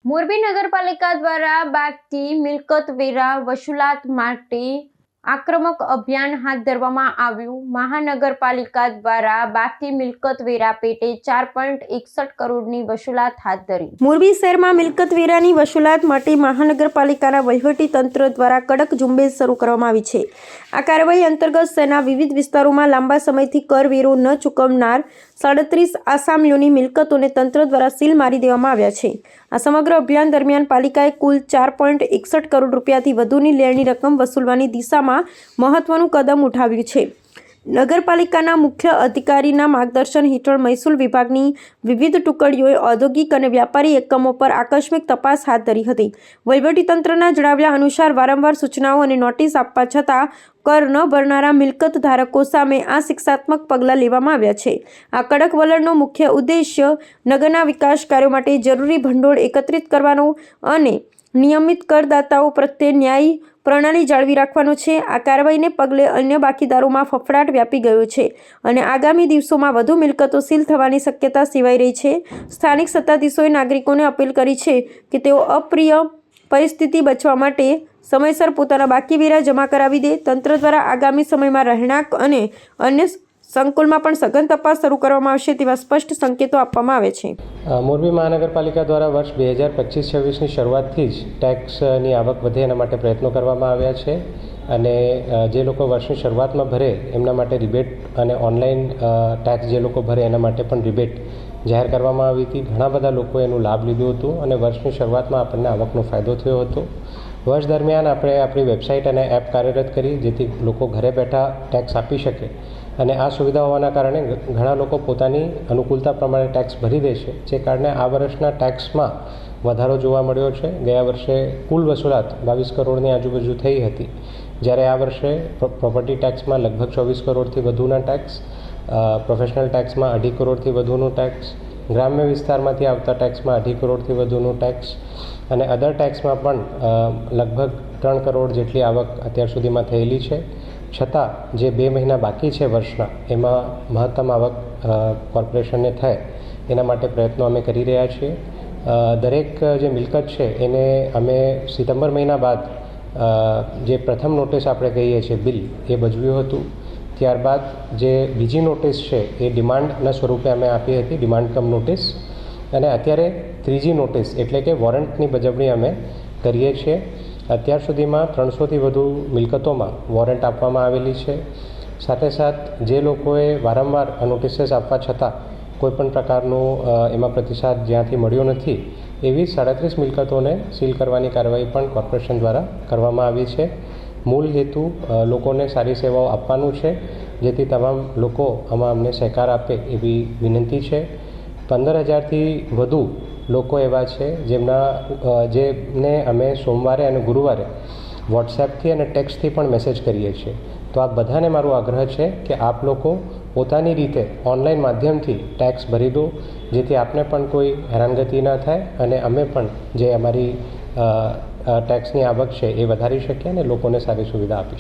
મોરબી નગરપાલિકા દ્વારા બાકી મિલકત વેરા વસૂલાત માટે આક્રમક અભિયાન હાથ ધરવામાં આવ્યું। મહાનગરપાલિકા દ્વારા બાકી મિલકત વેરા પેટે 4.61 કરોડની વસૂલાત હાથ ધરી। મોરબી શહેરમાં મિલકત વેરાની વસૂલાત માટે મહાનગરપાલિકાના વહીવટી તંત્ર દ્વારા કડક ઝુંબેશ શરૂ કરવામાં આવી છે। આ કાર્યવાહી અંતર્ગત શહેરના વિવિધ વિસ્તારોમાં લાંબા સમયથી કર વેરો ન ચૂકવનાર 37 આસામીઓની મિલકતોને તંત્ર દ્વારા સીલ મારી દેવામાં આવ્યા છે। આ સમગ્ર અભિયાન દરમિયાન પાલિકાએ કુલ 4.61 કરોડ રૂપિયાથી વધુની લેણની રકમ વસૂલવાની દિશામાં મહત્વનું કદમ ઉઠાવ્યું છે। નગરપાલિકાના મુખ્ય અધિકારીના માર્ગદર્શન હેઠળ મહેસૂલ વિભાગની વિવિધ ટુકડીઓએ ઔદ્યોગિક અને વ્યાપારી એકમો પર આકસ્મિક તપાસ હાથ ધરી હતી। વહીવટીતંત્રના જણાવ્યા અનુસાર વારંવાર સૂચનાઓ અને નોટિસ આપવા છતાં કર ન ભરનારા મિલકત ધારકો સામે આ શિક્ષાત્મક પગલાં લેવામાં આવ્યા છે। આ કડક વલણનો મુખ્ય ઉદ્દેશ્ય નગરના વિકાસ કાર્યો માટે જરૂરી ભંડોળ એકત્રિત કરવાનો અને નિયમિત કરદાતાઓ પ્રત્યે ન્યાયી પ્રણાલી જાળવી રાખવાનો છે। આ કાર્યવાહીને પગલે અન્ય બાકીદારોમાં ફફડાટ વ્યાપી ગયો છે અને આગામી દિવસોમાં વધુ મિલકતો સીલ થવાની શક્યતા સેવાઈ રહી છે। સ્થાનિક સત્તાધીશોએ નાગરિકોને અપીલ કરી છે કે તેઓ અપ્રિય પરિસ્થિતિ બચવા માટે સમયસર પોતાના બાકી વેરા જમા કરાવી દે। તંત્ર દ્વારા આગામી સમયમાં રહેણાંક અને અન્ય સંકુલમાં પણ સઘન તપાસ શરૂ કરવામાં આવશે તેવા સ્પષ્ટ સંકેતો આપવામાં આવે છે। મોરબી મહાનગરપાલિકા દ્વારા વર્ષ 2025-26ની શરૂઆતથી જ ટેક્સની આવક વધે એના માટે પ્રયત્નો કરવામાં આવ્યા છે અને જે લોકો વર્ષની શરૂઆતમાં ભરે એમના માટે રિબેટ અને ઓનલાઈન ટેક્સ જે લોકો ભરે એના માટે પણ રિબેટ જાહેર કરવામાં આવી હતી। ઘણા બધા લોકોએ એનો લાભ લીધો હતો અને વર્ષની શરૂઆતમાં આપણને આવકનો ફાયદો થયો હતો। વર્ષ દરમિયાન આપણે આપણી વેબસાઇટ અને એપ કાર્યરત કરી જેથી લોકો ઘરે બેઠા ટેક્સ આપી શકે અને આ સુવિધા હોવાના કારણે ઘણા લોકો પોતાની અનુકૂળતા પ્રમાણે ટેક્સ ભરી દે છે, જે કારણે આ વર્ષના ટેક્સમાં વધારો જોવા મળ્યો છે। ગયા વર્ષે કુલ વસૂલાત 22 કરોડની આજુબાજુ થઈ હતી, જ્યારે આ વર્ષે પ્રોપર્ટી ટેક્સમાં લગભગ 24 કરોડથી વધુના ટેક્સ, પ્રોફેશનલ ટેક્સમાં 2.5 કરોડથી વધુનું ટેક્સ, ગ્રામ્ય વિસ્તારમાંથી આવતા ટેક્સમાં 2.5 કરોડથી વધુનું ટેક્સ અને અધર ટેક્સમાં પણ લગભગ 3 કરોડ જેટલી આવક અત્યાર સુધીમાં થયેલી છે। છતાં જે 2 મહિના બાકી છે વર્ષના, એમાં મહત્તમ આવક કોર્પોરેશનને થાય એના માટે પ્રયત્નો અમે કરી રહ્યા છીએ। દરેક જે મિલકત છે એને અમે સપ્ટેમ્બર મહિના બાદ જે પ્રથમ નોટિસ આપણે કહીએ છીએ બિલ એ ભજવ્યું હતું। ત્યારબાદ જે બીજી નોટિસ છે એ ડિમાન્ડના સ્વરૂપે અમે આપી હતી, ડિમાન્ડ કમ નોટિસ, અને અત્યારે ત્રીજી નોટિસ એટલે કે વોરંટની બજવણી અમે કરીએ છીએ। અત્યાર સુધીમાં 300થી વધુ મિલકતોમાં વોરંટ આપવામાં આવેલી છે। સાથે સાથ જે લોકોએ વારંવાર નોટિસીસ આપવા છતાં કોઈપણ પ્રકારનું એમાં પ્રતિસાદ જ્યાંથી મળ્યો નથી એવી 37 મિલકતોને સીલ કરવાની કાર્યવાહી પણ કોર્પોરેશન દ્વારા કરવામાં આવી છે। મૂળ હેતુ લોકોને સારી સેવાઓ આપવાનું છે, જેથી તમામ લોકો આમાં અમને સહકાર આપે એવી વિનંતી છે। 15,000થી વધુ લોકો એવા છે જેમને અમે સોમવારે અને ગુરુવારે વોટ્સએપથી અને ટેક્સ્ટથી પણ મેસેજ કરીએ છીએ। તો આ બધાને મારો આગ્રહ છે કે આપ લોકો પોતાની રીતે ઓનલાઈન માધ્યમથી ટેક્સ ભરી દો, જેથી આપને પણ કોઈ હેરાનગતિ ન થાય અને અમે પણ જે અમારી ટેક્સની આવક છે એ વધારી શકીએ અને લોકોને સારી સુવિધા આપી શકીએ।